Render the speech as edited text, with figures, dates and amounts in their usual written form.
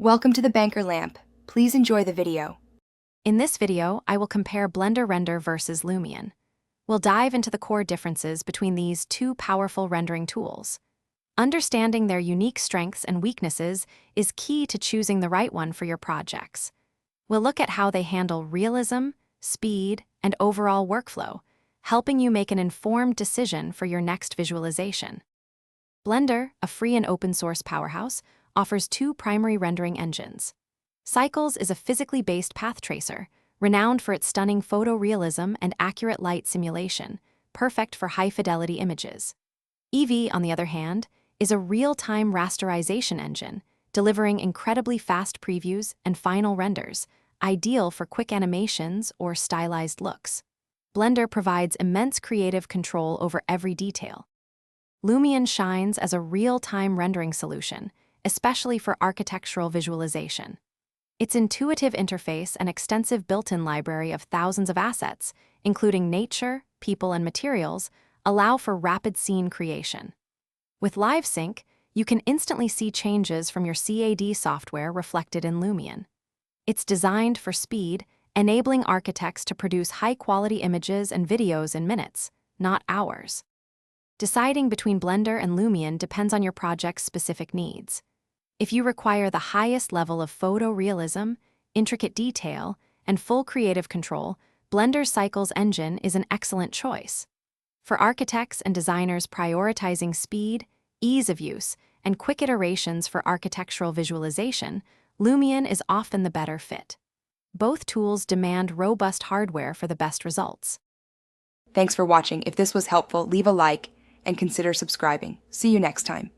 Welcome to the Banker Lamp. Please enjoy the video. In this video, I will compare Blender Render versus Lumion. We'll dive into the core differences between these two powerful rendering tools. Understanding their unique strengths and weaknesses is key to choosing the right one for your projects. We'll look at how they handle realism, speed, and overall workflow, helping you make an informed decision for your next visualization. Blender, a free and open-source powerhouse, offers two primary rendering engines. Cycles is a physically based path tracer, renowned for its stunning photorealism and accurate light simulation, perfect for high-fidelity images. Eevee, on the other hand, is a real-time rasterization engine, delivering incredibly fast previews and final renders, ideal for quick animations or stylized looks. Blender provides immense creative control over every detail. Lumion shines as a real-time rendering solution, especially for architectural visualization. Its intuitive interface and extensive built-in library of thousands of assets, including nature, people, and materials, allow for rapid scene creation. With Live Sync, you can instantly see changes from your CAD software reflected in Lumion. It's designed for speed, enabling architects to produce high-quality images and videos in minutes, not hours. Deciding between Blender and Lumion depends on your project's specific needs. If you require the highest level of photorealism, intricate detail, and full creative control, Blender's Cycles engine is an excellent choice. For architects and designers prioritizing speed, ease of use, and quick iterations for architectural visualization, Lumion is often the better fit. Both tools demand robust hardware for the best results. Thanks for watching. If this was helpful, leave a like and consider subscribing. See you next time.